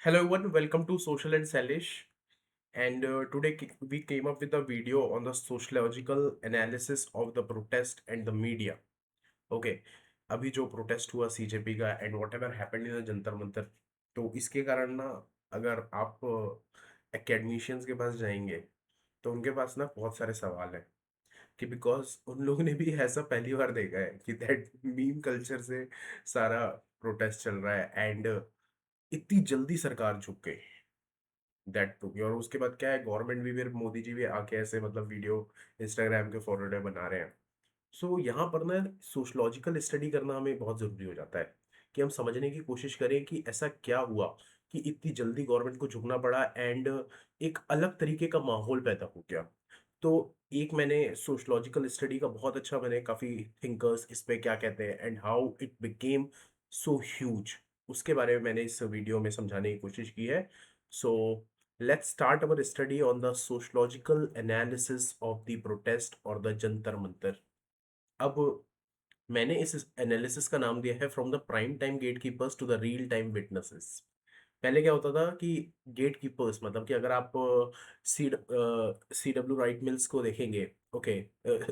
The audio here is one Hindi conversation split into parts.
Hello everyone, welcome to Social and Salish. And today we came up with a video on the sociological analysis of the protest and the media. Okay, अभी जो प्रोटेस्ट हुआ सीजेपी का and what ever happened in Jantar Mantar, तो इसके कारण ना अगर आप एकेडमिशियंस के पास जाएंगे तो उनके पास ना बहुत सारे सवाल हैं कि बिकॉज उन लोगों ने भी ऐसा पहली बार देखा है कि दैट मीम कल्चर से सारा प्रोटेस्ट चल रहा है एंड इतनी जल्दी सरकार झुक गई दैट टू बी। और उसके बाद क्या है, गवर्नमेंट भी फिर मोदी जी भी आके ऐसे मतलब वीडियो इंस्टाग्राम के फॉरवर्ड बना रहे हैं। सो यहाँ पर ना सोशलॉजिकल स्टडी करना हमें बहुत ज़रूरी हो जाता है कि हम समझने की कोशिश करें कि ऐसा क्या हुआ कि इतनी जल्दी गवर्नमेंट को झुकना पड़ा एंड एक अलग तरीके का माहौल पैदा हो गया। तो एक मैंने सोशलॉजिकल स्टडी का बहुत अच्छा, मैंने काफ़ी थिंकर्स इस पे क्या कहते हैं and how it became so huge, उसके बारे में मैंने इस वीडियो में समझाने की कोशिश की है। So let's start our study on the sociological analysis of the protest और द जंतर मंतर। अब मैंने इस एनालिसिस का नाम दिया है from the prime time gatekeepers to the real time witnesses. पहले क्या होता था कि गेटकीपर्स मतलब कि अगर आप सी डब्ल्यू राइट मिल्स को देखेंगे, ओके,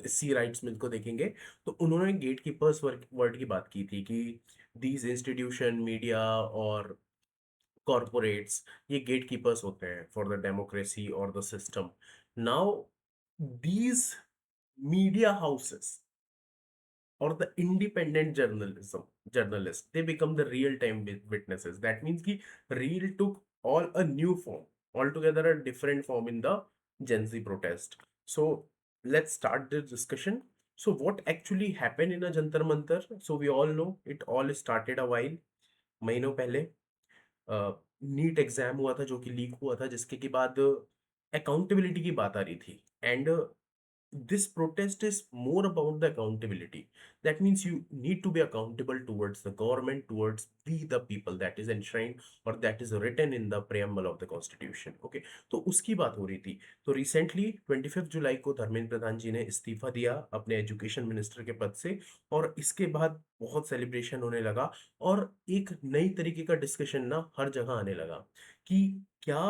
सी राइट्स मिल को देखेंगे, तो उन्होंने गेटकीपर्स वर्ड की बात की थी कि दीज इंस्टीट्यूशन मीडिया और कॉरपोरेट्स ये गेटकीपर्स होते हैं फॉर द डेमोक्रेसी और the system. Now these media houses or the independent journalists, they become the real time witnesses. That means ki real took all a new form, altogether a different form in the Gen Z protest. So let's start the discussion. So what actually happened in a Jantar Mantar? So we all know it all started a while, महीनों पहले नीट एग्जाम हुआ था जो कि लीक हुआ था, जिसके के बाद अकाउंटेबिलिटी की बात आ रही थी and this protest is more about the accountability. That means you need to be accountable towards the government, towards the people that is enshrined or that is written in the preamble of the constitution. Okay, तो उसकी बात हो रही थी। तो रिसेंटली 25 जुलाई को धर्मेंद्र प्रधान जी ने इस्तीफा दिया अपने एजुकेशन मिनिस्टर के पद से, और इसके बाद बहुत सेलिब्रेशन होने लगा और एक नई तरीके का डिस्कशन ना हर जगह आने लगा कि क्या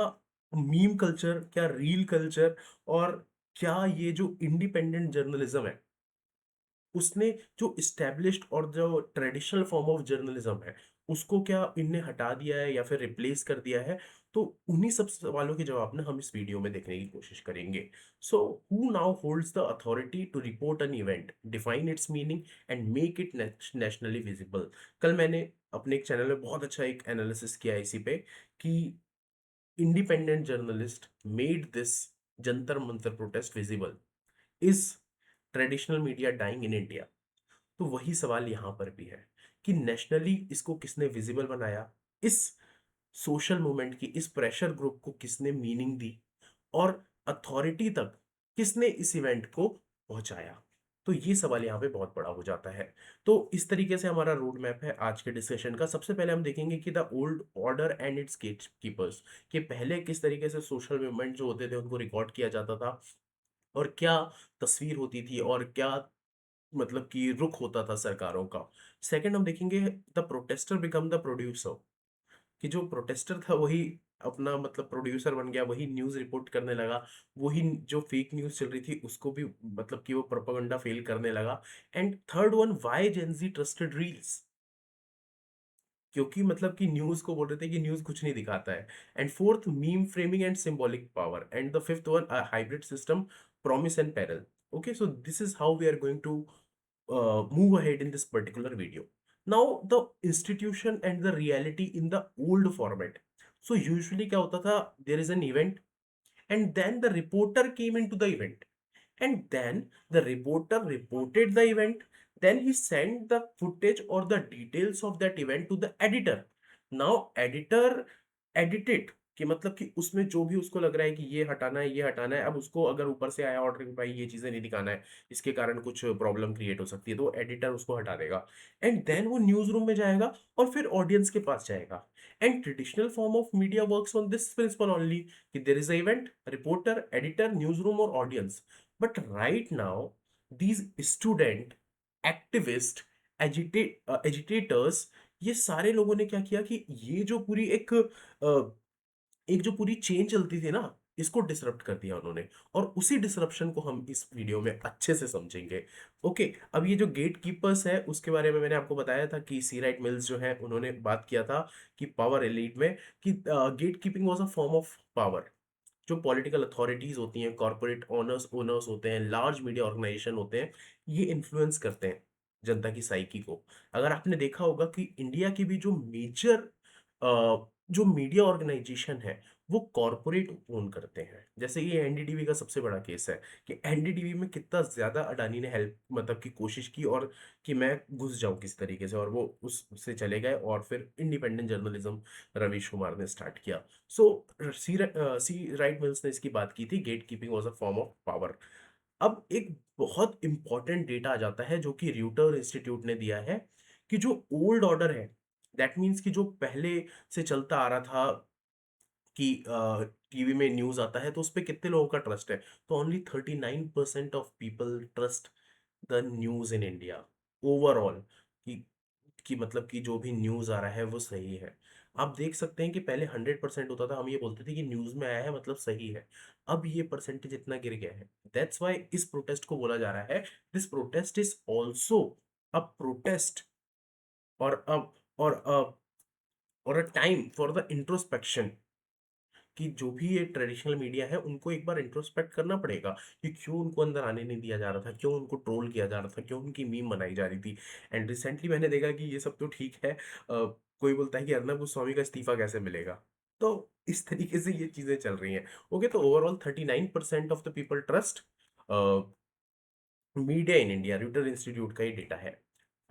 मीम कल्चर, क्या रील कल्चर, और क्या ये जो इंडिपेंडेंट जर्नलिज्म है उसने जो इस्टेब्लिश्ड और जो ट्रेडिशनल फॉर्म ऑफ जर्नलिज्म है उसको क्या इनने हटा दिया है या फिर रिप्लेस कर दिया है। तो उन्हीं सब सवालों के जवाब ना हम इस वीडियो में देखने की कोशिश करेंगे। So who now holds the authority to report an event, define its meaning and make it nationally visible. कल मैंने अपने एक चैनल में बहुत अच्छा एक एनालिसिस किया है इसी पे कि independent journalist made this Jantar Mantar protest visible. Is traditional media dying in India? तो वही सवाल यहां पर भी है कि नेशनली इसको किसने विजिबल बनाया, इस सोशल मूवमेंट की इस प्रेशर ग्रुप को किसने मीनिंग दी, और अथॉरिटी तक किसने इस इवेंट को पहुंचाया। तो ये सवाल यहाँ पे बहुत बड़ा हो जाता है। तो इस तरीके से हमारा रोड मैप है आज के डिस्कशन का। सबसे पहले हम देखेंगे कि the old order and it's get keepers, कि पहले किस तरीके से सोशल मूवमेंट जो होते थे उनको रिकॉर्ड किया जाता था और क्या तस्वीर होती थी और क्या मतलब कि रुख होता था सरकारों का। सेकंड हम देखेंगे the protester become the producer, कि जो प्रोटेस्टर था वही अपना मतलब प्रोड्यूसर बन गया, वही न्यूज़ रिपोर्ट करने लगा, वही जो फेक न्यूज़ चल रही थी उसको भी मतलब कि वो प्रोपेगेंडा फेल करने लगा। And third one, why Gen Z trusted reels, क्योंकि मतलब कि न्यूज़ को बोल रहे थे कि न्यूज़ कुछ नहीं दिखाता है। And fourth, meme framing and symbolic power. And the fifth one, hybrid system, promise and peril. Okay, so this is how we are going to move ahead in this particular video. Now, the institution and the reality in the old format. So usually क्या होता था, there is an event and then the reporter came into the event and then the reporter reported the event, then he sent the footage or the details of that event to the editor. Now editor edit it, कि मतलब कि उसमें जो भी उसको लग रहा है कि ये हटाना है ये हटाना है, अब उसको अगर ऊपर से आया ऑर्डर कि भाई ये चीजें नहीं दिखाना है, इसके कारण कुछ प्रॉब्लम क्रिएट हो सकती है, तो एडिटर उसको हटा देगा एंड देन वो न्यूज रूम में जाएगा और फिर ऑडियंस के पास जाएगा। And traditional form of media works on this principle only, कि there is a event, reporter, editor, news room और audience. But right now, these student, activist, agitators ये सारे लोगों ने क्या किया कि ये जो पूरी एक जो पूरी चेन चलती थी ना, इसको डिसरप्ट कर दिया उन्होंने। और उसी डिसरप्शन को हम इस वीडियो में अच्छे से समझेंगे। ओके, अब ये जो गेट कीपर्स है उसके बारे में मैंने आपको बताया था कि सी राइट मिल्स जो है उन्होंने बात किया था कि पावर एलीट में, कि gatekeeping was a form of power. जो पॉलिटिकल अथॉरिटीज होती हैं, कॉर्पोरेट ओनर्स ओनर्स होते हैं, लार्ज मीडिया ऑर्गेनाइजेशन होते हैं, ये इन्फ्लुएंस करते हैं जनता की साइकी को। अगर आपने देखा होगा कि इंडिया की भी जो मेजर जो मीडिया ऑर्गेनाइजेशन है वो कॉरपोरेट ओन करते हैं। जैसे ये एनडीटीवी का सबसे बड़ा केस है कि एनडीटीवी में कितना ज्यादा अडानी ने हेल्प मतलब की कोशिश की, और कि मैं घुस जाऊं किस तरीके से, और वो उससे चले गए, और फिर इंडिपेंडेंट जर्नलिज्म रवीश कुमार ने स्टार्ट किया। सो सी राइट मिल्स ने इसकी बात की थी, gatekeeping was a form of power. अब एक बहुत इंपॉर्टेंट डेटा आ जाता है जो कि र्यूटर इंस्टीट्यूट ने दिया है, कि जो ओल्ड ऑर्डर है, दैट मीन्स कि जो पहले से चलता आ रहा था कि टीवी में न्यूज आता है तो उस पे कितने लोगों का ट्रस्ट है, तो only 39% of people trust the news in India overall. कि मतलब कि जो भी न्यूज आ रहा है वो सही है। आप देख सकते हैं कि पहले 100% होता था, हम ये बोलते थे कि न्यूज में आया है मतलब सही है। अब ये परसेंटेज इतना गिर गया है। दैट्स वाई इस प्रोटेस्ट को बोला जा रहा है, this protest is also a protest, और अब और a time for the introspection, कि जो भी ये ट्रेडिशनल मीडिया है उनको एक बार इंट्रोस्पेक्ट करना पड़ेगा कि क्यों उनको अंदर आने नहीं दिया जा रहा था, क्यों उनको ट्रोल किया जा रहा था, क्यों उनकी मीम बनाई जा रही थी। एंड रिसेंटली मैंने देखा कि ये सब तो ठीक है, कोई बोलता है कि अर्नब गोस्वामी का इस्तीफा कैसे मिलेगा। तो इस तरीके से ये चीजें चल रही हैं। ओके, तो overall 39% of the people trust media in India, Reuters institute का ही डेटा है।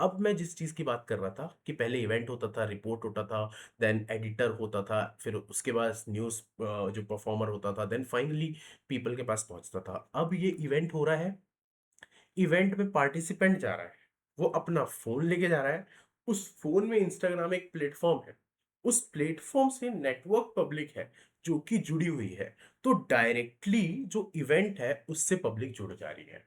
अब मैं जिस चीज की बात कर रहा था कि पहले इवेंट होता था, रिपोर्ट होता था, देन एडिटर होता था, फिर उसके बाद न्यूज जो परफॉर्मर होता था, देन फाइनली पीपल के पास पहुंचता था। अब ये इवेंट हो रहा है, इवेंट में पार्टिसिपेंट जा रहा है, वो अपना फोन लेके जा रहा है, उस फोन में इंस्टाग्राम एक प्लेटफॉर्म है, उस प्लेटफॉर्म से नेटवर्क पब्लिक है जो कि जुड़ी हुई है। तो डायरेक्टली जो इवेंट है उससे पब्लिक जुड़ जा रही है।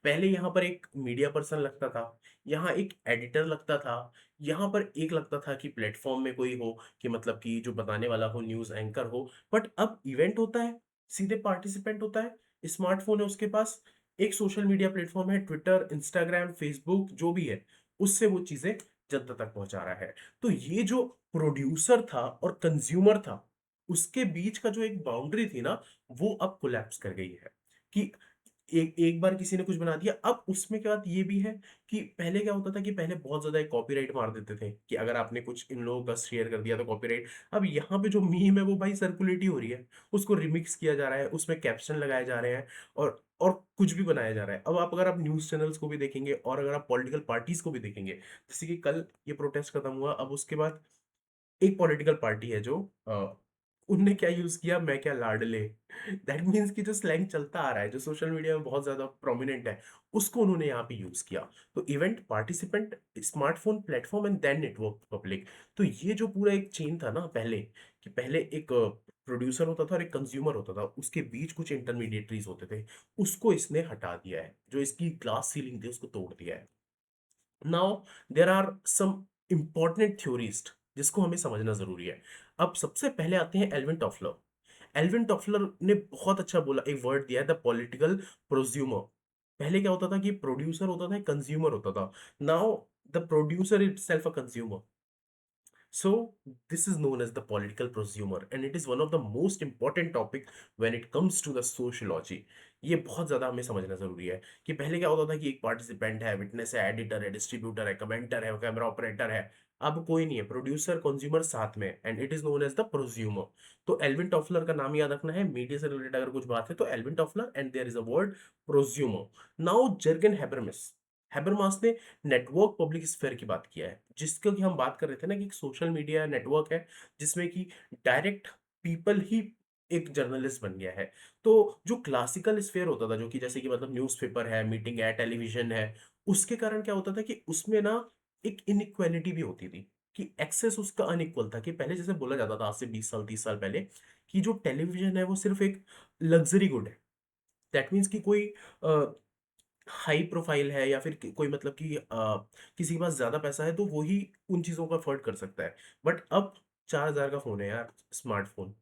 पहले यहाँ पर एक मीडिया पर्सन लगता था, यहाँ एक एडिटर लगता था, यहाँ पर एक लगता था कि प्लेटफॉर्म में कोई हो, कि मतलब कि जो बताने वाला हो, न्यूज़ एंकर हो। बट अब इवेंट होता है, सीधे पार्टिसिपेंट होता है, स्मार्टफोन है उसके पास, एक सोशल मीडिया प्लेटफॉर्म है, ट्विटर, इंस्टाग्राम, फेसबुक, जो भी है, उससे वो चीज़ें जनता तक पहुंचा रहा है। तो ये जो प्रोड्यूसर था और कंज्यूमर था, उसके बीच का जो एक बाउंड्री थी ना, वो अब कोलैप्स कर गई है। कि एक एक बार किसी ने कुछ बना दिया। अब उसमें क्या बात ये भी है कि पहले क्या होता था कि पहले बहुत ज्यादा कॉपीराइट मार देते थे कि अगर आपने कुछ इन लोगों का शेयर कर दिया तो कॉपीराइट। अब यहाँ पे जो मीम है वो भाई सर्कुलेट ही हो रही है, उसको रिमिक्स किया जा रहा है, उसमें कैप्शन लगाए जा रहे हैं, और कुछ भी बनाया जा रहा है। अब आप अगर आप न्यूज चैनल्स को भी देखेंगे और अगर आप पॉलिटिकल पार्टीज को भी देखेंगे, जैसे कि कल ये प्रोटेस्ट खत्म हुआ, अब उसके बाद एक पॉलिटिकल पार्टी है जो उनने क्या यूज किया, मैं क्या लाडले। दैट मीन्स कि जो स्लैंग चलता आ रहा है, जो सोशल मीडिया में बहुत ज्यादा प्रोमिनेंट है, उसको उन्होंने यहाँ पे यूज किया। तो event, participant, smartphone, platform and then network public. तो ये जो पूरा एक चेन था ना पहले, कि पहले एक प्रोड्यूसर होता था और एक कंज्यूमर होता था, उसके बीच कुछ इंटरमीडिएटरीज होते थे, उसको इसने हटा दिया है, जो इसकी ग्लास सीलिंग थी उसको तोड़ दिया है। Now there are some important theorist जिसको हमें समझना जरूरी है। अब सबसे पहले आते हैं एल्विन टॉफलर। एल्विन टॉफलर ने बहुत अच्छा बोला, एक वर्ड दिया है, द पॉलिटिकल प्रोज्यूमर। पहले क्या होता था कि प्रोड्यूसर होता था, कंज्यूमर होता था। Now the producer it self a consumer. So, this is known as the political prosumer, and it is one of the most important topic when it comes to the sociology. ये बहुत ज्यादा हमें समझना जरूरी है कि पहले क्या होता था कि एक पार्टिसिपेंट है, विटनेस है, एडिटर है, डिस्ट्रीब्यूटर है, कमेंटर है, कैमरा ऑपरेटर है। अब कोई नहीं है, प्रोड्यूसर कंज्यूमर साथ में, and it is known as the prosumer. तो एल्विन टॉफलर का नाम याद रखना है, मीडिया से रिलेटेड अगर कुछ बात है तो Alvin Toffler, and there is a word prosumer. Now Jurgen Habermas, Habermas ने नेटवर्क पब्लिक स्फेयर की बात किया है, जिसको कि हम बात कर रहे थे ना कि एक सोशल मीडिया नेटवर्क है जिसमें कि डायरेक्ट पीपल ही एक जर्नलिस्ट बन गया है। तो जो क्लासिकल स्फेयर होता था, जो कि जैसे कि मतलब न्यूज़पेपर है, मीटिंग है, टेलीविजन है, उसके कारण क्या होता था कि उसमें ना एक इनइक्वालिटी भी होती थी, कि एक्सेस उसका अनइक्वल था। कि पहले जैसे बोला जाता था आज से 20 साल 30 साल पहले, कि जो टेलीविजन है वो सिर्फ एक लग्जरी गुड है। दैट मीन्स कि कोई हाई प्रोफाइल है या फिर कोई मतलब कि किसी के पास ज्यादा पैसा है तो वो ही उन चीजों को अफोर्ड कर सकता है। बट अब 4,000 का फोन है यार, स्मार्टफोन,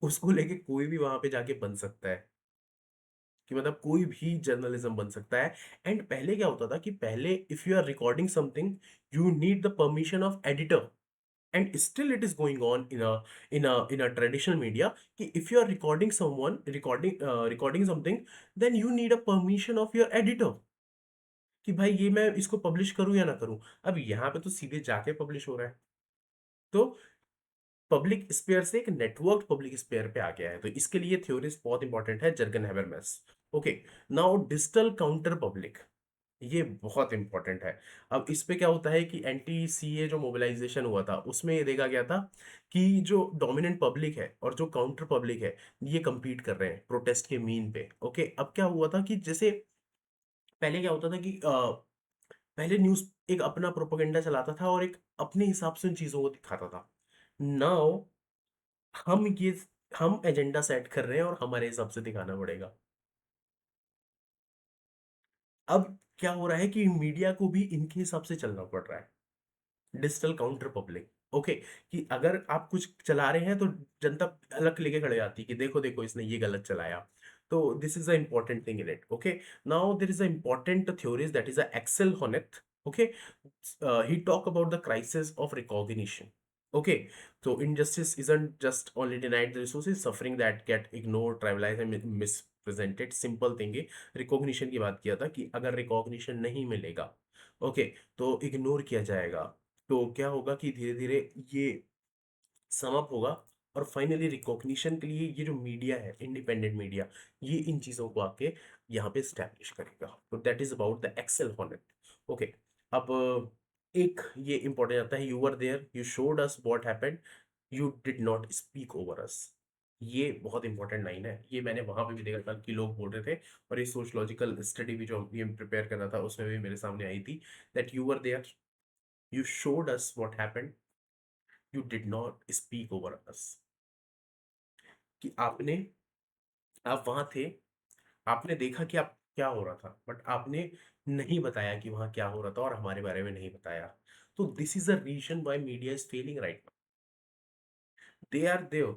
उसको लेके कोई भी वहां पे जाके बन सकता है, कि मतलब कोई भी जर्नलिज्म बन सकता है। एंड पहले क्या होता था कि पहले if you are recording something, you need the permission of editor, and still it is going on in a traditional media, कि if you are recording someone recording something, then you need a permission of your editor, कि भाई ये मैं इसको पब्लिश करूं या ना करूं। अब यहाँ पे तो सीधे जाके पब्लिश हो रहा है। तो पब्लिक स्पेयर से एक नेटवर्क पब्लिक स्पेयर पे आ गया है, तो इसके लिए थ्योरीज बहुत इंपॉर्टेंट है, Jurgen Habermas. Okay, now digital counter public, ये बहुत इंपॉर्टेंट है। अब इस पे क्या होता है कि एंटी सीए जो मोबिलाइजेशन हुआ था उसमें ये देखा गया था कि जो डोमिनेंट पब्लिक है और जो काउंटर पब्लिक है, ये compete कर रहे हैं प्रोटेस्ट के मीन पे। ओके, अब क्या हुआ था कि जैसे पहले क्या होता था कि पहले न्यूज एक अपना प्रोपेगेंडा चलाता था और एक अपने हिसाब से उन चीजों को दिखाता था। नाउ हम ये हम एजेंडा सेट कर रहे हैं और हमारे हिसाब से दिखाना पड़ेगा। अब क्या हो रहा है कि मीडिया को भी इनके हिसाब से चलना पड़ रहा है, डिजिटल काउंटर पब्लिक। ओके, कि अगर आप कुछ चला रहे हैं तो जनता अलग लेके खड़े जाती है कि देखो देखो इसने ये गलत चलाया। तो this is a important thing in it. Okay, now there is a important theories that is a Axel Honneth. Okay, he talk about the crisis of recognition. Okay, so injustice isn't just only denied the resources, suffering that get ignored, trivialized and mispresented। Simple thing है, रिकॉग्निशन की बात किया था कि अगर रिकॉग्निशन नहीं मिलेगा, ओके, तो इग्नोर किया जाएगा, तो क्या होगा कि धीरे धीरे ये समअप होगा। और फाइनली रिकॉग्निशन के लिए ये जो मीडिया है, इंडिपेंडेंट मीडिया, ये इन चीजों को आके यहाँ पे स्टैब्लिश करेगा। तो that is about the Axel Honneth. Okay, अब एक ये इंपॉर्टेंट आता है, you are there, you showed us what happened, you did not speak over us. ये बहुत इंपॉर्टेंट लाइन है, ये मैंने वहां पे भी देखा था कि लोग बोल रहे थे, और ये सोशलॉजिकल स्टडी भी जो ये प्रिपेयर कर रहा था उसमें भी मेरे सामने आई थी, that you are there, you showed us what happened, you did not speak over us. कि आप वहां थे, आपने देखा कि आप क्या हो रहा था, बट आपने नहीं बताया कि वहां क्या हो रहा था और हमारे बारे में नहीं बताया। तो this is the reason why media is failing right. They are देव,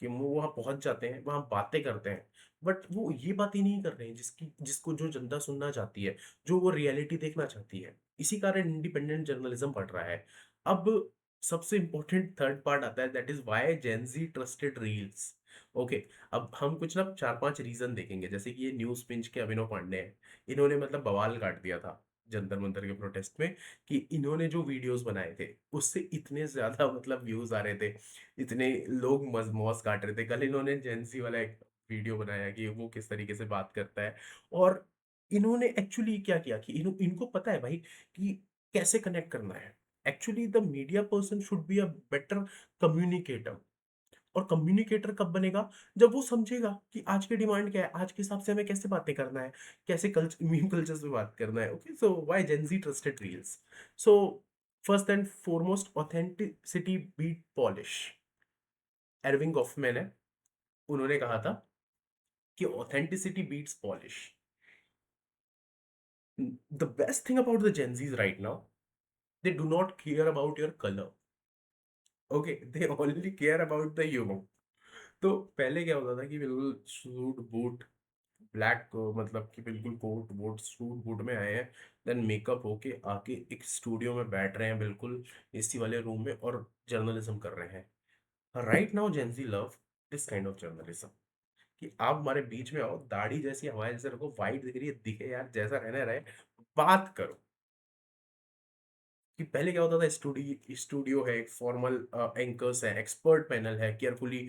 कि वो वहां पहुंच जाते हैं, वहां बातें करते हैं, बट वो ये बातें नहीं कर रहे हैं जिसको जो जनता सुनना चाहती है, जो वो रियलिटी देखना चाहती है। इसी कारण इंडिपेंडेंट जर्नलिज्म बढ़ रहा है। अब सबसे इंपॉर्टेंट थर्ड पार्ट आता है, that is why Gen Z trusted reels. Okay, अब हम कुछ ना 4-5 रीजन देखेंगे, जैसे कि ये न्यूज पिंच के अभिनव पांडे हैं, इन्होंने मतलब बवाल काट दिया था जंतर मंतर के प्रोटेस्ट में, कि इन्होंने जो वीडियोस बनाए थे उससे इतने ज्यादा मतलब व्यूज आ रहे थे, इतने लोग मौज काट रहे थे। कल इन्होंने जेंसी वाला एक वीडियो बनाया कि वो किस तरीके से बात करता है, और इन्होंने एक्चुअली क्या किया कि इनको पता है भाई कि कैसे कनेक्ट करना है। Actually the media person should be a better communicator. और कम्युनिकेटर कब बनेगा, जब वो समझेगा कि आज की डिमांड क्या है, आज के हिसाब से हमें कैसे बातें करना है, कैसे कल्चर मीम कल्चर्स पे बात करना है। Okay, so why Gen Z trusted reels. So first and foremost, authenticity beat polish. Erving Goffman है, उन्होंने कहा था कि authenticity beats polish. The best thing about the Gen Zs right now, they do not care about your colour. Okay, they only care about the humour. तो पहले क्या होता था कि बिल्कुल सूट बूट, ब्लैक, मतलब कि बिल्कुल कोट वोट सूट बूट में आए हैं, देन मेकअप होके आके एक स्टूडियो में बैठ रहे हैं बिल्कुल एसी वाले रूम में और जर्नलिज्म कर रहे हैं। Right now Gen Z love this kind of journalism, कि आप हमारे बीच में आओ, दाढ़ी जैसी हमारे जैसे रखो, वाइट दिख रही है दिखे यार, जैसा रहना रहे, बात करो। कि पहले क्या होता था, स्टूडियो है, फॉर्मल एंकर्स है, एक्सपर्ट पैनल है, केयरफुली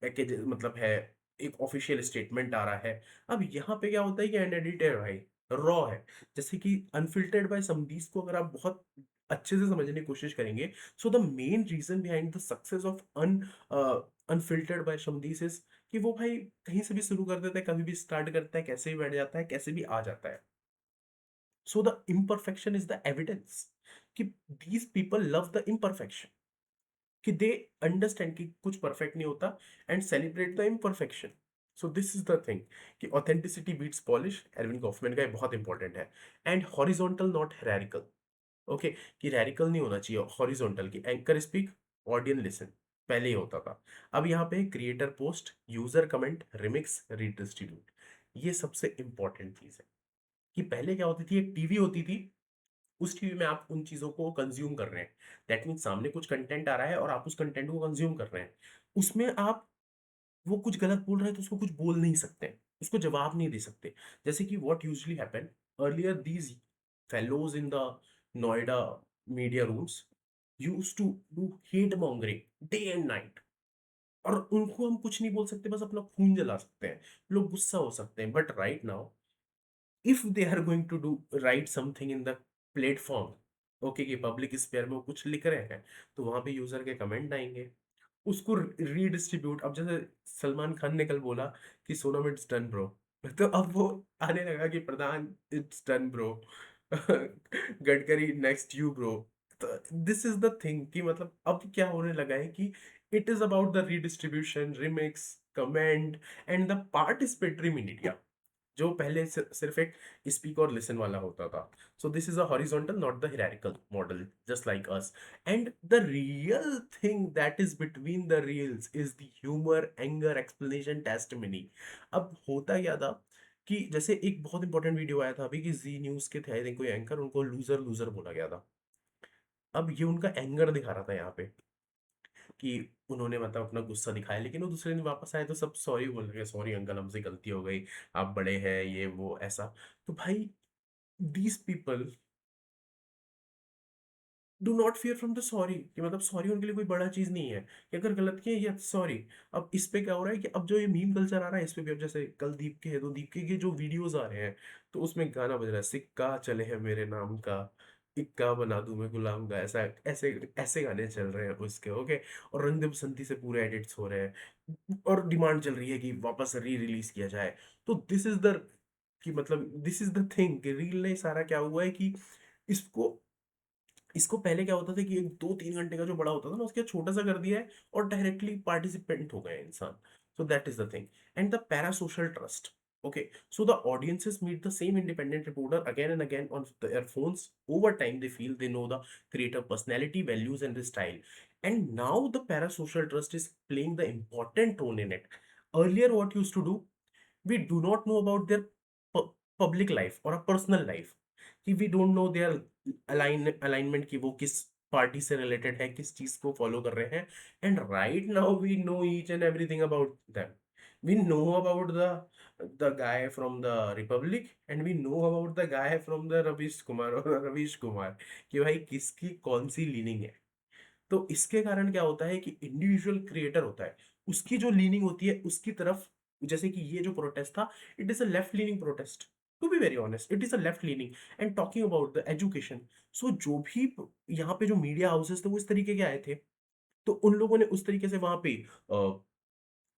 पैकेज मतलब है, एक ऑफिशियल स्टेटमेंट आ रहा है। अब यहाँ पे क्या होता है कि अनएडिटेड है भाई, रॉ है। जैसे कि अनफिल्टर्ड बाय समदीस को अगर आप बहुत अच्छे से समझने की कोशिश करेंगे, so the main reason behind the success of unfiltered by Samdish is कि वो भाई कहीं से भी शुरू कर देता है, कभी भी स्टार्ट करता है, कैसे भी बैठ जाता है, कैसे भी आ जाता है। So the imperfection is the evidence, कि these people love the imperfection, कि दे अंडरस्टैंड कि कुछ परफेक्ट नहीं होता, and celebrate the imperfection. So this is the thing कि authenticity beats polish, Erving Goffman का ये बहुत इंपॉर्टेंट है। And horizontal not hierarchical. Okay, कि रैडिकल नहीं होना चाहिए, हॉरिजॉन्टल की एंकर स्पीक, ऑडियंस लिसन, पहले ही होता था। अब यहाँ पे creator post, user comment, remix, redistribute, ये सबसे इंपॉर्टेंट चीज है। कि पहले क्या होती थी, एक टीवी होती थी, उस टीवी में आप उन चीजों को कंज्यूम कर रहे हैं। दैट मीन सामने कुछ कंटेंट आ रहा है और आप उस कंटेंट को कंज्यूम कर रहे हैं। उसमें आप, वो कुछ गलत बोल रहे हैं तो उसको कुछ बोल नहीं सकते, उसको जवाब नहीं दे सकते। जैसे कि what usually happen earlier, these fellows in the Noida media rooms used to do hate mongering day and night, और उनको हम कुछ नहीं बोल सकते, बस अपना खून जला सकते हैं, लोग गुस्सा हो सकते हैं। But right now if they are going to do right something in the platform, okay, कि पब्लिक स्पेयर में वो कुछ लिख रहे हैं, तो वहां पे यूजर के कमेंट आएंगे, उसको रीडिस्ट्रीब्यूट। अब जैसे सलमान खान ने कल बोला कि सोनम इट्स डन ब्रो, तो अब वो आने लगा कि Pradhan it's done bro, Gadkari next you bro. तो दिस इज द थिंग कि मतलब अब क्या होने लगा है कि it is about the redistribution, remix, comment and the participatory media, जो पहले सिर्फ एक स्पीक और लिसन वाला होता था। सो this is a horizontal not the hierarchical model, just like us. And the real thing that is between the reels is the humour, anger, explanation, testimony. अब होता क्या था कि जैसे एक बहुत इंपॉर्टेंट वीडियो आया था अभी कि जी न्यूज के थे आई थिंक कोई एंकर, उनको लूजर लूजर बोला गया था। अब ये उनका एंगर दिखा रहा था यहाँ पे कि उन्होंने मतलब अपना गुस्सा दिखाया, लेकिन वो दूसरे दिन वापस आए तो सब सॉरी बोल रहे, सॉरी अंकल हमसे गलती हो गई, आप बड़े हैं, ये वो ऐसा। तो भाई these people do not fear from the sorry, कि मतलब सॉरी उनके लिए कोई बड़ा चीज नहीं है, कि अगर गलत किया ये सॉरी। अब इस पे क्या हो रहा है कि अब जो ये मीम कल्चर आ रहा है इस पे भी, अब जैसे कल दीप के है तो दीप के जो वीडियोस आ रहे हैं, तो उसमें गाना बज रहा है, सिक्का चले है मेरे नाम का, इक्का बना दूं मैं गुलाम का, ऐसा ऐसे ऐसे गाने चल रहे हैं उसके, ओके। और रंग दे बसंती से पूरे एडिट्स हो रहे हैं और डिमांड चल रही है कि वापस री रिलीज किया जाए। तो दिस इज द, कि मतलब दिस इज द थिंग कि रील ने सारा क्या हुआ है कि इसको इसको पहले क्या होता था कि एक 2-3 घंटे का जो बड़ा होता था ना उसके छोटा सा कर दिया है और डायरेक्टली पार्टिसिपेंट हो गए इंसान। सो that is the thing. And the parasocial trust, okay, so the audiences meet the same independent reporter again and again on their phones. Over time they feel they know the creator personality, values and the style, and now the parasocial trust is playing the important role in it. Earlier what used to do, we do not know about their pu- public life or a personal life, कि we don't know their alignment, कि वो किस पार्टी से रिलेटेड है, किस चीज को फॉलो कर रहे हैं। And right now we know each and everything about them. We know about the guy from the Republic and we know about the guy from the Ravish Kumar और रवीश कुमार, कि भाई किसकी कौन सी लीनिंग है। तो इसके कारण क्या होता है कि इंडिविजुअल क्रिएटर होता है, उसकी जो लीनिंग होती है उसकी तरफ, जैसे कि ये जो प्रोटेस्ट था, it is a left leaning protest, to be very honest it is a left leaning. And talking about the education, so जो भी यहाँ पे जो मीडिया हाउसेस थे वो इस तरीके के आए थे, तो उन लोगों ने उस तरीके से वहां पे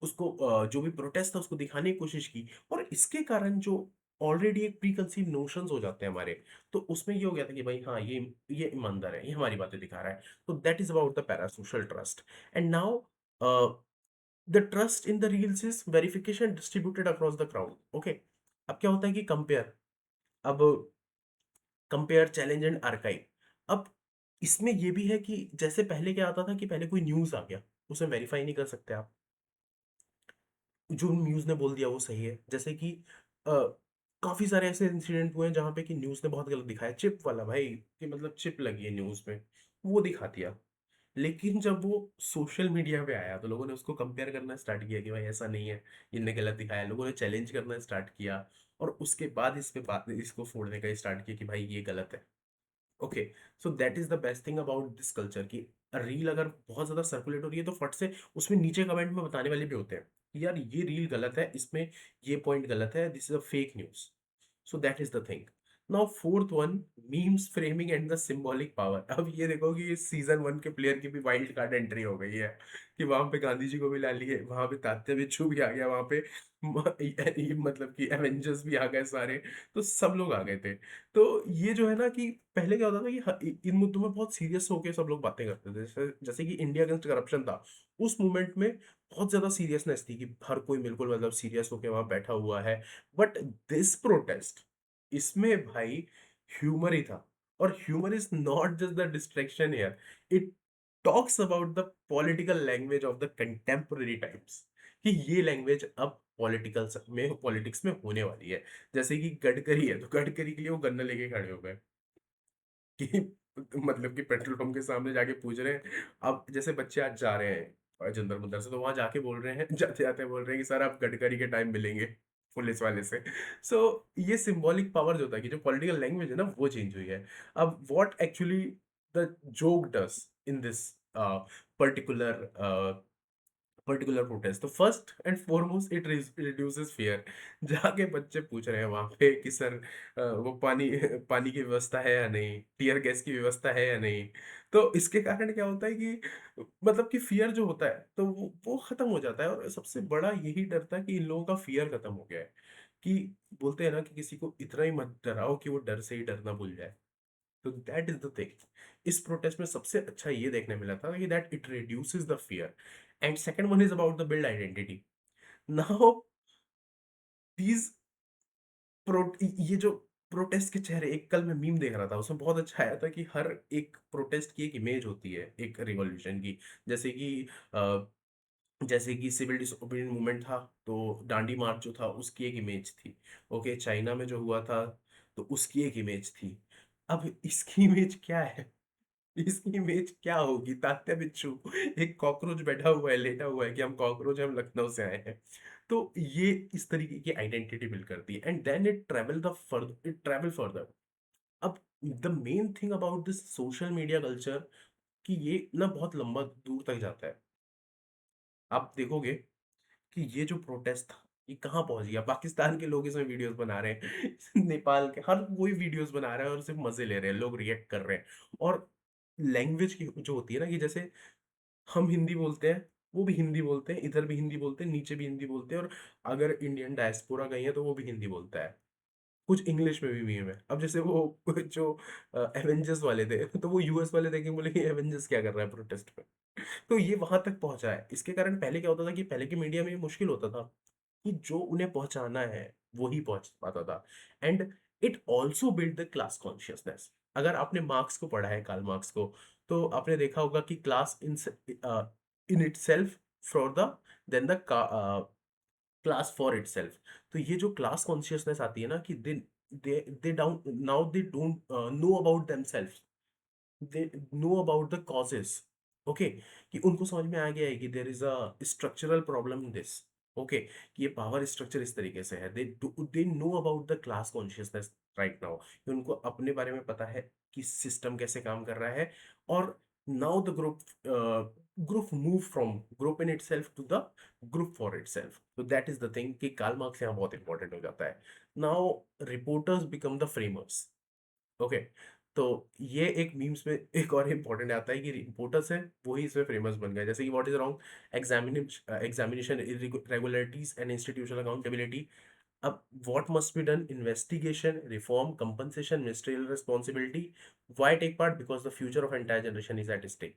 उसको जो भी प्रोटेस्ट था उसको दिखाने की कोशिश की। और इसके कारण जो ऑलरेडी एक प्री कंसीव नोशंस हो जाते हैं हमारे, तो उसमें ये हो गया था कि भाई हाँ ये ईमानदार है, ये हमारी बातें दिखा रहा है। तो that is about the parasocial trust. And now the trust in the reels is verification distributed across the crowd, okay. अब क्या होता है कि कंपेयर, अब कंपेयर, चैलेंज एंड आर्काइव। अब इसमें ये भी है कि जैसे पहले क्या आता था कि पहले कोई न्यूज आ गया, उसे वेरीफाई नहीं कर सकते आप, जो न्यूज ने बोल दिया वो सही है। जैसे कि अ, काफी सारे ऐसे इंसिडेंट हुए हैं जहां पे कि न्यूज ने बहुत गलत दिखाया, चिप वाला भाई, कि मतलब चिप लगी है न्यूज में, वो दिखा दिया। लेकिन जब वो सोशल मीडिया पे आया तो लोगों ने उसको कंपेयर करना स्टार्ट किया कि भाई ऐसा नहीं है, इनने गलत दिखाया, लोगों ने चैलेंज करना स्टार्ट किया, और उसके बाद इस पे बात, इसको फोड़ने का स्टार्ट किया कि भाई ये गलत है। Okay, so that is the best thing about this culture, की रील अगर बहुत ज्यादा सर्कुलेट हो रही है तो फट से उसमें नीचे कमेंट में बताने वाले भी होते हैं कि यार ये रील गलत है, इसमें ये पॉइंट गलत है, this is a fake news. So that is the thing. Now fourth one, memes framing and the symbolic power. अब ये देखो कि सीजन 1 के प्लेयर की भी वाइल्ड कार्ड एंट्री हो गई है कि वहां पे गांधी जी को भी ला लिए, वहां पे तात्या बिच्छू भी आ गया, वहां पे ये मतलब कि एवेंजर्स भी आ गए सारे। तो सब लोग आ गए थे। तो ये जो है ना कि पहले क्या होता था कि इन मुद्दों में बहुत सीरियस होके सब लोग बातें करते थे, जैसे जैसे कि इंडिया अगेंस्ट करप्शन था, उस मूवमेंट में बहुत ज्यादा सीरियसनेस थी कि हर कोई बिल्कुल मतलब सीरियस होके वहां बैठा हुआ है। बट दिस प्रोटेस्ट, इसमें भाई ह्यूमर ही था। और humour is not just the distraction here, it talks about the political language of the contemporary times, कि ये लैंग्वेज अब पॉलिटिक्स में होने वाली है। जैसे कि गडकरी है, तो गडकरी के लिए वो गन्ना लेके खड़े हो गए कि मतलब कि पेट्रोल पंप के सामने जाके पूछ रहे हैं। अब जैसे बच्चे आज जा रहे हैं जंतर मंतर से, तो वहां जाके बोल रहे हैं, जाते जाते बोल रहे हैं कि सर आप गडकरी के टाइम मिलेंगे पुलिस वाले से। सो ये सिंबॉलिक पावर जो था कि जो पॉलिटिकल लैंग्वेज है ना वो चेंज हुई है। अब what actually the joke does in this particular particular protest, तो first and foremost it reduces fear. जाके बच्चे पूछ रहे हैं वहां पे कि सर वो पानी पानी की व्यवस्था है या नहीं, टीयर गैस की व्यवस्था है या नहीं। तो इसके कारण क्या होता है कि मतलब कि फियर जो होता है तो वो खत्म हो जाता है। और सबसे बड़ा यही डर था कि इन लोगों का फियर खत्म हो गया है। कि बोलते हैं ना कि किसी को इतना ही मत डराओ कि वो डर से ही डरना भूल जाए। तो दैट इज द थिंग। इस प्रोटेस्ट में सबसे अच्छा ये देखने मिला था कि that it reduces the fear. And second one is about the build identity. Now these ये जो प्रोटेस्ट के चेहरे, एक कल मैं मीम देख रहा था उसमें बहुत अच्छा आया था कि हर एक प्रोटेस्ट की एक इमेज होती है एक रिवॉल्यूशन की। जैसे कि जैसे कि सिविल डिसोबीडियंट मूवमेंट था, तो डांडी मार्च जो था उसकी एक इमेज थी। ओके, चाइना में जो हुआ था तो उसकी एक इमेज थी। अब इसकी इमेज क्या है? इसकी इमेज क्या होगी? तात्या बिच्छू एक कॉकरोच बैठा हुआ है, लेटा हुआ है कि हम कॉकरोच हैं, हम लखनऊ से आए हैं। तो ये इस तरीके की आइडेंटिटी बिल्ड करती है and then it travel further. अब the main thing about this social media culture कि ये ना बहुत लंबा दूर तक जाता है। आप देखोगे कि ये जो प्रोटेस्ट था ये कहाँ पहुंच गया, पाकिस्तान के लोग इसमें वीडियोस बना रहे हैं नेपाल के हर कोई वीडियोस बना रहा है और सिर्फ मजे ले रहे हैं, लोग रिएक्ट कर रहे हैं। और लैंग्वेज की जो होती है ना कि जैसे हम हिंदी बोलते हैं, वो भी हिंदी बोलते हैं, इधर भी हिंदी बोलते हैं, नीचे भी हिंदी बोलते हैं, और अगर इंडियन डायस्पोरा गई है तो वो भी हिंदी बोलता है। कुछ इंग्लिश में भी मीम है। अब जैसे वो जो एवेंजर्स वाले थे तो वो यूएस वाले देखेंगे, बोले कि एवेंजर्स क्या कर रहा है प्रोटेस्ट में। तो ये वहां तक पहुंचा है। इसके कारण पहले क्या होता था कि पहले के मीडिया में ये मुश्किल होता था कि जो उन्हें पहुंचाना है वो ही पहुंच पाता था। And it also build the class consciousness. अगर आपने मार्क्स को पढ़ा है, कार्ल मार्क्स को, तो आपने देखा होगा कि class in itself for the then the class for itself. तो ये जो क्लास कॉन्शियसनेस आती है ना कि they down now they don't know about themselves, they know about the causes. Okay, कि उनको समझ में आ गया है कि there is a structural problem in this. Okay, कि ये पावर स्ट्रक्चर इस तरीके से है। They know about the class consciousness right now, कि उनको अपने बारे में पता है कि सिस्टम कैसे काम कर रहा है। और now the group move from group in itself to the group for itself. तो दैट इज द थिंग कि कार्ल मार्क्स यहाँ बहुत इंपॉर्टेंट हो जाता है। Now reporters become the framers. Okay, तो ये एक मीम्स में एक और इम्पोर्टेंट आता है कि रिपोर्टर्स है वही इसमें फेमस बन गए। जैसे कि what is wrong, examination irregularities and institutional accountability. अब what must be done, investigation, reform, compensation, ministerial responsibility. Why take part, because the future of entire generation is at stake.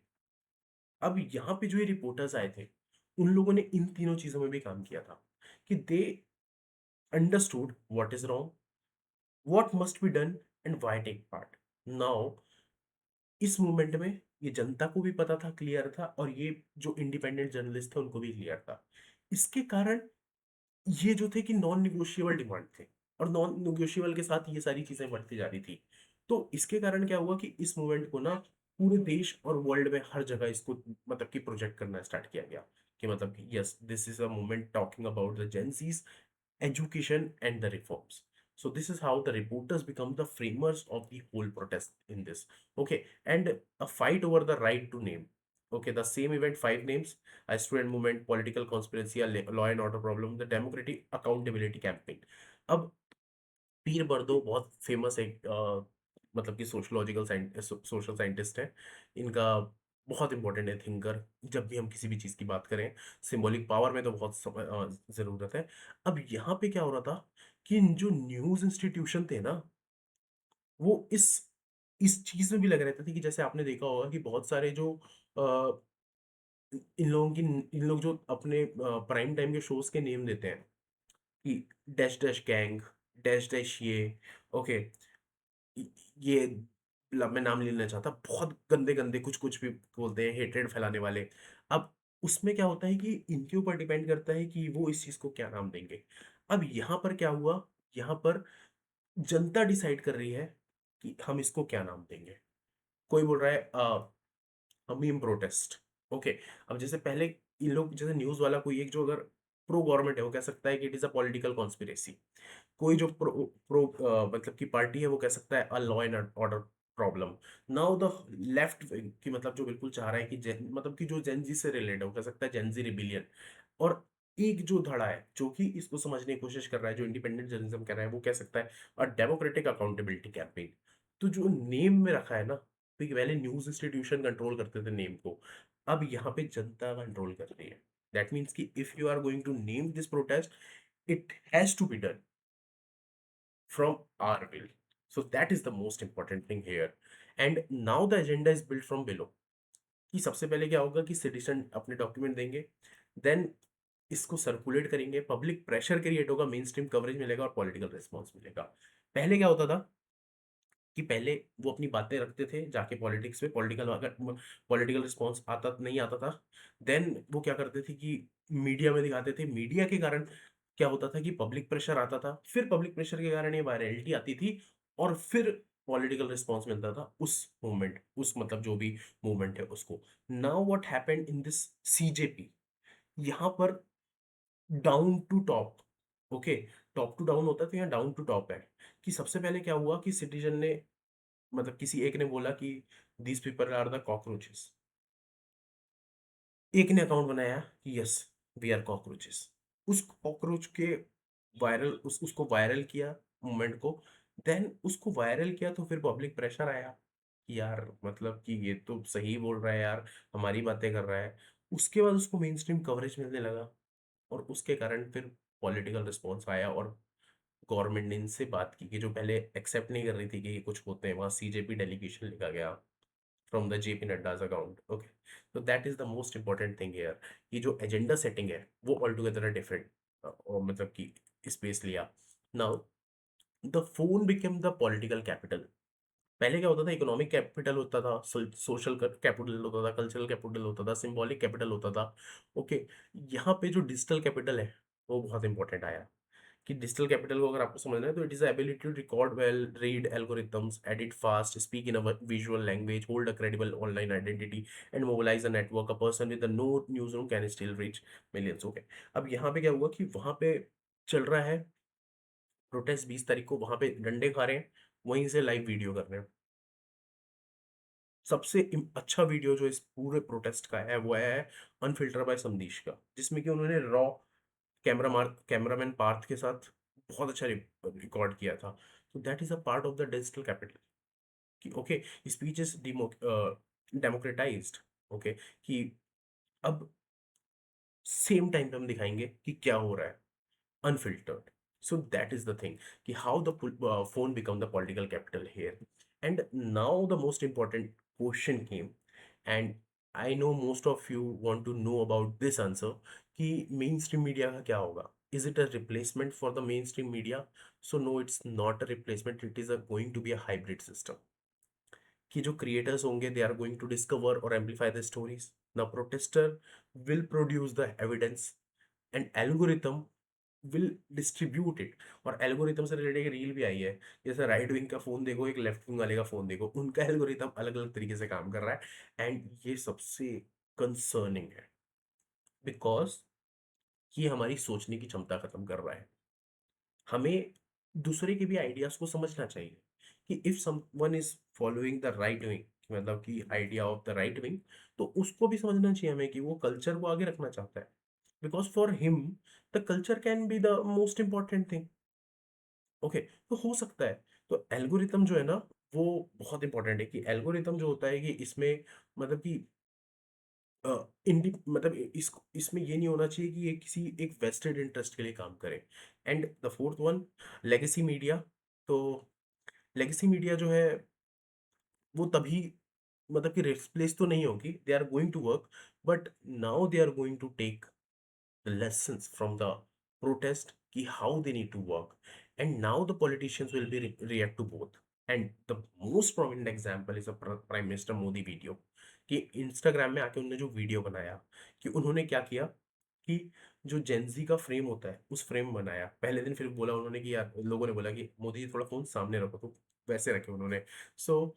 अब यहाँ पे जो ये रिपोर्टर्स आए थे उन लोगों ने इन तीनों चीजों में भी काम किया था कि they understood what is wrong, what must be done, and why take part. Now इस मूवमेंट में ये जनता को भी पता था, क्लियर था, और ये जो इंडिपेंडेंट जर्नलिस्ट थे उनको भी क्लियर था। इसके कारण ये जो थे कि नॉन निगोशिएबल डिमांड थे, और नॉन निगोशिएबल के साथ ये सारी चीजें बढ़ती जा रही थी। तो इसके कारण क्या हुआ कि इस मूवमेंट को ना पूरे देश और वर्ल्ड में हर जगह इसको मतलब कि प्रोजेक्ट करना स्टार्ट किया गया कि मतलब कि yes, this is a movement talking about the Gen Zs education, and the reforms. So this is how the reporters become the framers of the whole protest in this. Okay, and a fight over the right to name. Okay, the same event, five names: a student movement, political conspiracy, a law and order problem, the democratic accountability campaign. अब पीर बर्दो बहुत फेमस एक मतलब कि सोशल साइंटिस्ट है। इनका बहुत इंपॉर्टेंट है थिंकर, जब भी हम किसी भी चीज की बात करें। सिंबॉलिक पावर में तो बहुत जरूरत है। अब यहाँ पे क्या हो रहा था कि जो न्यूज इंस्टीट्यूशन थे ना, वो इस चीज में भी लग रहते थे कि जैसे आपने देखा होगा कि बहुत सारे जो इन लोग जो अपने प्राइम टाइम के शोज के नेम देते हैं कि dash dash gang, dash dash ये, ओके, ये मैं नाम नहीं लेना चाहता, बहुत गंदे गंदे कुछ कुछ भी बोलते हैं, हेट्रेड फैलाने वाले। अब उसमें क्या होता है कि इनके ऊपर डिपेंड करता है कि वो इस चीज को क्या नाम देंगे। अब यहाँ पर क्या हुआ, यहाँ पर जनता डिसाइड कर रही है कि हम इसको क्या नाम देंगे। कोई बोल रहा है मीम प्रोटेस्ट, ओके। अब जैसे पहले इन लोग, जैसे न्यूज वाला कोई एक जो अगर प्रो गवर्नमेंट है, वो कह सकता है कि it is a political conspiracy. कोई जो मतलब की पार्टी है, वो कह सकता है a law and order problem. Now the left wing की, मतलब जो बिल्कुल चाह रहा है कि मतलब कि जो जेनजी से रिलेटेड है, वो कह सकता है जेनजी रिबिलियन। और एक जो धड़ा है जो कि इसको समझने की कोशिश कर रहा है, जो इंडिपेंडेंट जर्नलिज्म कर रहा है, वो कह सकता है और डेमोक्रेटिक अकाउंटेबिलिटी कैंपेन। तो जो नेम में रखा है ना, तो ये पहले न्यूज इंस्टीट्यूशन कंट्रोल करते थे नेम को, अब यहाँ पे जनता कंट्रोल कर रही है। दैट मीन्स कि if you are going to name this protest, it has to be done from our will. So that is the most important thing here. And now the agenda is built from below. कि सबसे पहले क्या होगा कि सिटीजन अपने डॉक्यूमेंट देंगे, देन इसको सर्कुलेट करेंगे, पब्लिक प्रेशर क्रिएट होगा, मेन स्ट्रीम कवरेज मिलेगा और पॉलिटिकल रिस्पॉन्स मिलेगा। पहले क्या होता था कि पहले वो अपनी बातें रखते थे जाके पॉलिटिक्स में, पॉलिटिकल अगर पॉलिटिकल रिस्पॉन्स आता नहीं आता था, देन वो क्या करते थे कि मीडिया में दिखाते थे। मीडिया के कारण क्या होता था कि पब्लिक प्रेशर आता था, फिर पब्लिक प्रेशर के कारण ये वायरलिटी आती थी, और फिर पॉलिटिकल रिस्पॉन्स मिलता था उस मूवमेंट, उस मतलब जो भी मूवमेंट है उसको। Now what happened in this CJP, यहाँ पर down to top, okay, top to down होता है, तो यहाँ डाउन टू टॉप है। कि सबसे पहले क्या हुआ कि सिटीजन ने, मतलब किसी एक ने बोला कि these people are the cockroaches. एक ने अकाउंट बनाया कि यस, वी आर कॉकरोचेस। उस कॉकरोच के उसको वायरल किया मूवमेंट को। देन उसको वायरल किया तो फिर पब्लिक प्रेशर आया कि यार मतलब कि ये तो सही बोल रहा है यार, हमारी बातें कर रहा है। उसके बाद उसको मेन स्ट्रीम कवरेज मिलने लगा, और उसके कारण फिर पॉलिटिकल रिस्पॉन्स आया, और गवर्नमेंट ने इनसे बात की कि जो पहले एक्सेप्ट नहीं कर रही थी कि ये कुछ होते हैं, वहां सीजेपी डेलीगेशन लिखा गया from the JP Nadda's account, okay. तो that is the most important thing here. ये जो एजेंडा सेटिंग है वो ऑल टुगेदर डिफरेंट, मतलब कि स्पेस लिया। Now the phone became the political capital. पहले क्या होता था, इकोनॉमिक कैपिटल होता था, सोशल कैपिटल होता था, कल्चरल कैपिटल होता था, सिंबॉलिक कैपिटल होता था, ओके। यहाँ पे जो डिजिटल कैपिटल है वो बहुत इंपॉर्टेंट आया। कि डिजिटल कैपिटल को अगर आपको समझना है, तो it is ability to record well, read algorithms, edit fast, speak in a visual language, hold a credible online identity and mobilise a network. A person with no newsroom can still reach millions, okay. अब यहाँ पे क्या हुआ कि वहां पे चल रहा है प्रोटेस्ट 20 तारीख को, वहां पे डंडे खा रहे हैं, वहीं से लाइव वीडियो कर रहे हैं। सबसे अच्छा वीडियो जो इस पूरे प्रोटेस्ट का है वो है अनफिल्टर बाय संदेश का, जिसमें कि उन्होंने रॉ कैमरामैन पार्थ के साथ बहुत अच्छा रिकॉर्ड किया था। तो that is a part of the digital capital कि okay, speech is democratized, okay. कि अब सेम टाइम पे हम दिखाएंगे कि क्या हो रहा है, unfiltered. So that is the thing. Ki how the phone become the political capital here. And now the most important question came, and I know most of you want to know about this answer. कि mainstream media का क्या होगा? Is it a replacement for the mainstream media? So no, it's not a replacement. It is going to be a hybrid system. कि जो creators होंगे, they are going to discover or amplify the stories. The protester will produce the evidence, and algorithm will distribute it. और एल्गोरिथम से रिलेटेड एक रील भी आई है, जैसे राइट विंग का फोन देखो, एक लेफ्ट विंग वाले का फोन देखो, उनका एल्गोरिथम अलग अलग तरीके से काम कर रहा है। एंड ये सबसे कंसर्निंग है, बिकॉज ये हमारी सोचने की क्षमता खत्म कर रहा है। हमें दूसरे के भी आइडियाज को समझना चाहिए कि if someone is following the right wing, मतलब कि idea of the right wing, तो उसको भी समझना चाहिए हमें कि वो कल्चर को आगे रखना चाहता है, because for him the culture can be the most important thing. Okay, तो हो सकता है। तो एल्गोरिथम जो है ना, वो बहुत इंपॉर्टेंट है कि एल्गोरिथम जो होता है कि इसमें मतलब कि मतलब इसमें ये नहीं होना चाहिए कि ये किसी एक वेस्टेड इंटरेस्ट के लिए काम करे। And the fourth one, legacy media. तो लेगेसी मीडिया जो है वो तभी मतलब कि रिप्लेस तो नहीं होगी, they are going to work, but now they are going to take the lessons from the protest ki how they need to work, and now the politicians will be react to both. And the most prominent example is a prime minister modi video कि इंस्टाग्राम में आके उन्होंने जो वीडियो बनाया, कि उन्होंने क्या किया कि जो जेंजी का फ्रेम होता है उस फ्रेम बनाया पहले दिन, फिर बोला उन्होंने कि यार, लोगों ने बोला कि मोदी जी थोड़ा फोन सामने रखो, तो वैसे रखे उन्होंने। सो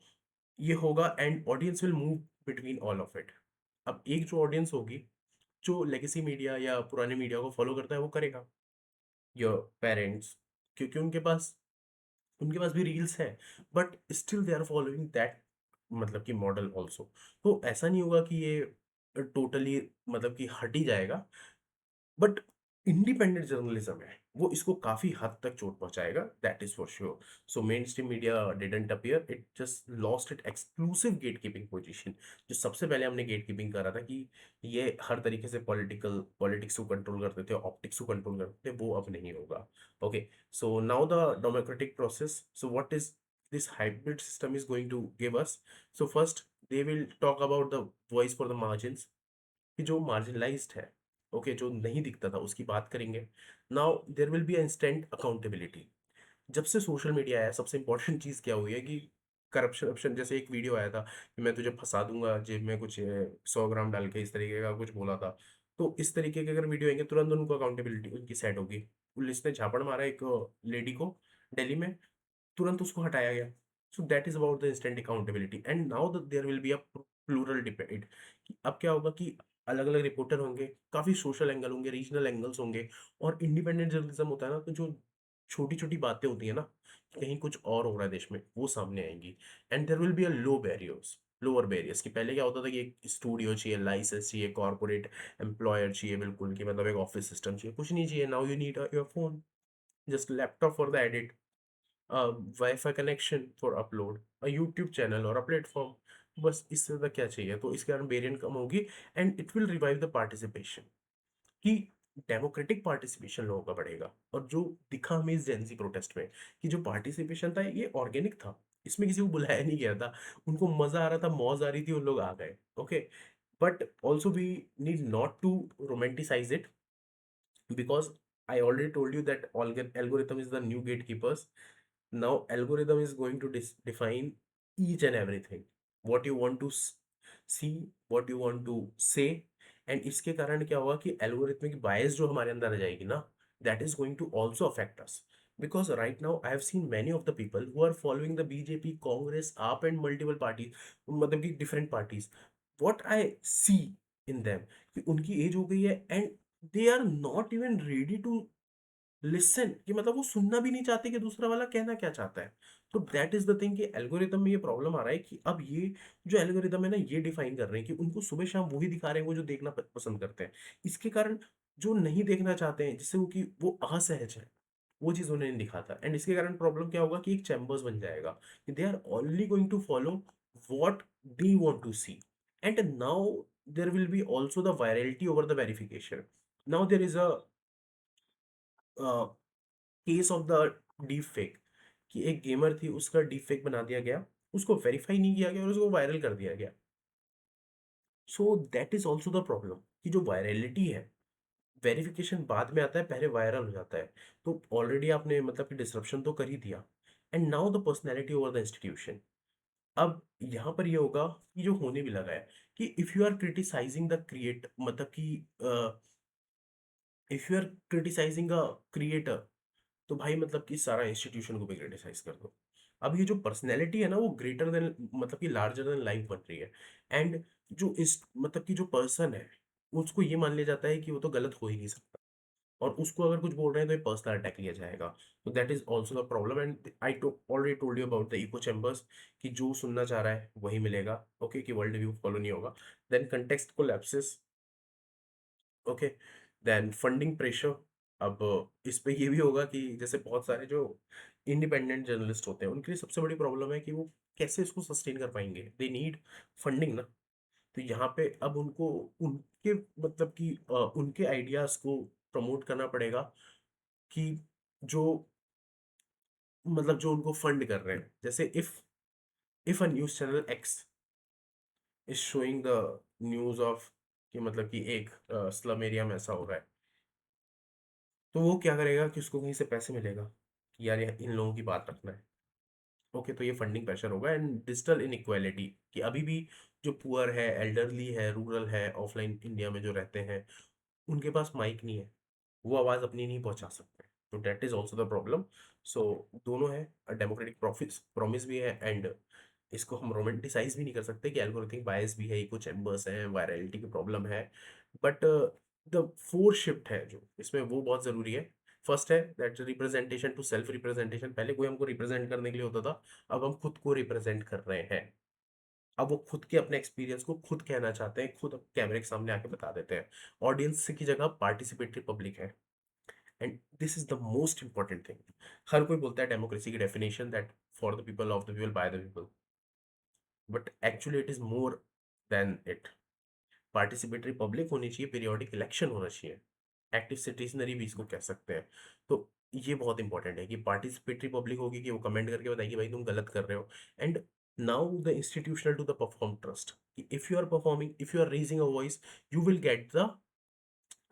ये होगा and audience will move between all of it. अब एक जो ऑडियंस होगी जो लेगेसी मीडिया या पुराने मीडिया को फॉलो करता है वो करेगा, योर पेरेंट्स, क्योंकि उनके पास भी रील्स है, but still they are following that मतलब कि मॉडल ऑल्सो। तो ऐसा नहीं होगा कि ये टोटली मतलब कि हट ही जाएगा, बट इंडिपेंडेंट जर्नलिज्म है वो इसको काफी हद तक चोट पहुंचाएगा, that is for sure. So mainstream media didn't appear, it just lost it exclusive gatekeeping position. जो सबसे पहले हमने गेट कीपिंग करा था कि ये हर तरीके से पॉलिटिक्स को कंट्रोल करते थे, ऑप्टिक्स को कंट्रोल करते थे, वो अब नहीं होगा। Okay, so now the democratic process, so what is this hybrid system is going to give us? So first they will talk about the voice for the margins, कि जो मार्जिनलाइज्ड है, ओके, जो नहीं दिखता था उसकी बात करेंगे। Now there will be instant accountability. जब से सोशल मीडिया आया सबसे इंपॉर्टेंट चीज क्या हुई है कि करप्शन ऑप्शन, जैसे एक वीडियो आया था कि मैं तुझे फंसा दूंगा जेब में कुछ 100 ग्राम डाल के, इस तरीके का कुछ बोला था। तो इस तरीके के अगर वीडियो आएंगे तुरंत उनको अकाउंटेबिलिटी उनकी सेट होगी। पुलिस ने झापड़ मारा एक लेडी को दिल्ली में, तुरंत उसको हटाया गया। So that is about the instant accountability. And now there will be a plural debate कि अब क्या होगा कि अलग अलग रिपोर्टर होंगे, काफी सोशल एंगल होंगे, रीजनल एंगल्स होंगे, और इंडिपेंडेंट जर्नलिज्म होता है ना, तो जो छोटी छोटी बातें होती है ना, कहीं कुछ और हो रहा है देश में, वो सामने आएंगी। And there will be a lower barriers कि पहले क्या होता था कि एक स्टूडियो चाहिए, लाइसेंस चाहिए, कॉर्पोरेट एम्प्लॉयर चाहिए, बिल्कुल कि मतलब एक ऑफिस सिस्टम चाहिए, कुछ नहीं चाहिए। Now you need your phone, just laptop for the edit, a Wi-Fi connection for upload, a YouTube channel और a platform, बस इससे ज़्यादा क्या चाहिए। तो इसके कारण वेरिएंट कम होगी, and it will revive the participation, कि डेमोक्रेटिक पार्टिसिपेशन लोगों का बढ़ेगा। और जो दिखा हमें इस जेंजी प्रोटेस्ट में कि जो पार्टिसिपेशन था ये ऑर्गेनिक था, इसमें किसी को बुलाया नहीं गया था, उनको मजा आ रहा था, मौज आ रही थी, उन लोग आ गए। Okay, but also we need not to romanticise it, because I already told you that algorithm is the new gatekeepers. Now algorithm is going to define each and everything, what you want to see, what you want to say, and इसके कारण क्या होगा कि algorithmic bias जो हमारे अंदर आ जाएगी ना, that is going to also affect us, because right now I have seen many of the people who are following the BJP, Congress, AAP and multiple parties, मतलब कि different parties, what I see in them कि उनकी एज हो गई है, and they are not even ready to listen, कि मतलब वो सुनना भी नहीं चाहते कि दूसरा वाला कहना क्या चाहता है। तो दैट इज द थिंग कि एल्गोरिदम में ये प्रॉब्लम आ रहा है कि अब ये जो एल्गोरिदम है ना, ये डिफाइन कर रहे हैं कि उनको सुबह शाम वही दिखा रहे हैं वो जो देखना पसंद करते हैं। इसके कारण जो नहीं देखना चाहते हैं, जिससे वो कि वो असहज है, वो चीज उन्हें नहीं दिखाता। एंड इसके कारण प्रॉब्लम क्या होगा कि एक चैम्बर्स बन जाएगा कि they are only going to follow what they want to see. And now there will be also the virality over the verification. Now there is a case of the deep fake, कि एक गेमर थी, उसका डीप फेक बना दिया गया, उसको वेरीफाई नहीं किया गया और उसको वायरल कर दिया गया। So that is also the problem कि जो वायरलिटी है, वेरिफिकेशन बाद में आता है, पहले वायरल हो जाता है। तो ऑलरेडी आपने मतलब कि डिसरप्शन तो कर ही दिया, and now the personality over the institution. अब यहाँ पर ये होगा कि जो होने भी लगा है कि if you are criticising the create मतलब कि if you are criticising a creator, तो भाई मतलब कि सारा इंस्टीट्यूशन को भी क्रिटिसाइज कर दो। अब ये जो पर्सनैलिटी है ना, वो ग्रेटर देन मतलब कि लार्जर देन लाइफ बन रही है। एंड जो इस मतलब कि जो पर्सन है, उसको ये मान लिया जाता है कि वो तो गलत हो ही नहीं सकता, और उसको अगर कुछ बोल रहे हैं तो ये पर्सनल अटैक लिया जाएगा। तो that is also the problem, and I already told you about the echo chambers, कि जो सुनना चाह रहा है वही मिलेगा। ओके, कि वर्ल्ड व्यू फॉलो नहीं होगा। Then context collapses. Okay, then funding pressure, अब इस पे ये भी होगा कि जैसे बहुत सारे जो इंडिपेंडेंट जर्नलिस्ट होते हैं उनके लिए सबसे बड़ी प्रॉब्लम है कि वो कैसे इसको सस्टेन कर पाएंगे, दे नीड फंडिंग ना। तो यहाँ पे अब उनको उनके मतलब कि उनके आइडियाज को प्रमोट करना पड़ेगा कि जो मतलब जो उनको फंड कर रहे हैं, जैसे if a news channel x is showing the news of कि मतलब कि एक स्लम एरिया में ऐसा हो रहा है, तो वो क्या करेगा कि उसको कहीं से पैसे मिलेगा कि यार इन लोगों की बात रखना है। ओके, तो ये फंडिंग प्रेशर होगा एंड डिजिटल इनइक्वालिटी कि अभी भी जो पुअर है, एल्डरली है, रूरल है, ऑफलाइन इंडिया में जो रहते हैं, उनके पास माइक नहीं है, वो आवाज अपनी नहीं पहुंचा सकते। तो that is also the problem. So दोनों है, डेमोक्रेटिक प्रॉफिस प्रॉमिस भी है एंड इसको हम रोमांटिसाइज भी नहीं कर सकते कि एल्गोरिथमिक बायस भी है, इको चैम्बर्स हैं, वायरलिटी की प्रॉब्लम है। बट द फोर शिफ्ट है जो इसमें वो बहुत जरूरी है। फर्स्ट है that representation to self representation, पहले कोई हमको रिप्रेजेंट करने के लिए होता था, अब हम खुद को रिप्रेजेंट कर रहे हैं। अब वो खुद के अपने एक्सपीरियंस को खुद कहना चाहते हैं, खुद कैमरे के सामने आके बता देते हैं। ऑडियंस की जगह पार्टिसिपेटरी पब्लिक है and this is the most important thing. हर कोई बोलता है डेमोक्रेसी की definition that for the people, of the people, by the people, but actually it is more than it. Participatory public होनी चाहिए, पीरियोडिक इलेक्शन होना चाहिए, एक्टिव सिटीजनरी भी इसको कह सकते हैं। तो ये बहुत इंपॉर्टेंट है कि पार्टिसिपेटरी पब्लिक होगी कि वो कमेंट करके बताएगी भाई तुम गलत कर रहे हो। And now the institutional to the perform trust, if you are performing, if you are raising a voice, you will get the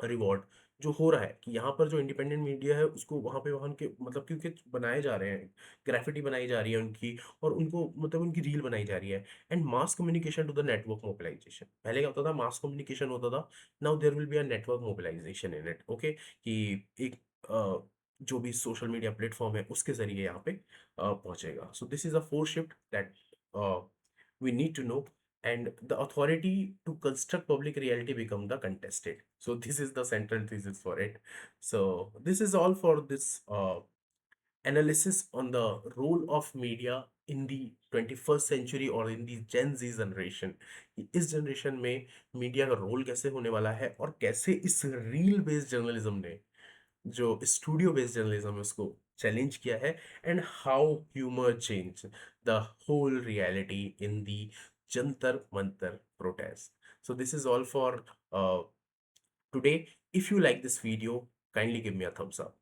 reward. जो हो रहा है कि यहाँ पर जो इंडिपेंडेंट मीडिया है उसको वहाँ पे वहाँ के मतलब क्योंकि बनाए जा रहे हैं, ग्राफिटी बनाई जा रही है उनकी, और उनको मतलब उनकी रील बनाई जा रही है। And mass communication to the network mobilisation, पहले क्या होता था, मास कम्युनिकेशन होता था, now there will be a network mobilisation in it. Okay, कि एक जो भी सोशल मीडिया प्लेटफॉर्म है उसके जरिए यहाँ पे पहुंचेगा। सो this is a four shift that we need to know, and the authority to construct public reality become the contested. So this is the central thesis for it. So this is all for this analysis on the role of media in the 21st century or in the Gen Z generation। इस जनरेशन में मीडिया का रोल कैसे होने वाला है और कैसे इस रील बेस्ड जर्नलिज्म ने, जो स्टूडियो बेस्ड जर्नलिज्म है, उसको चैलेंज किया है, and how humour change the whole reality in the Jantar Mantar protest. So this is all for today. If you like this video, kindly give me a thumbs up.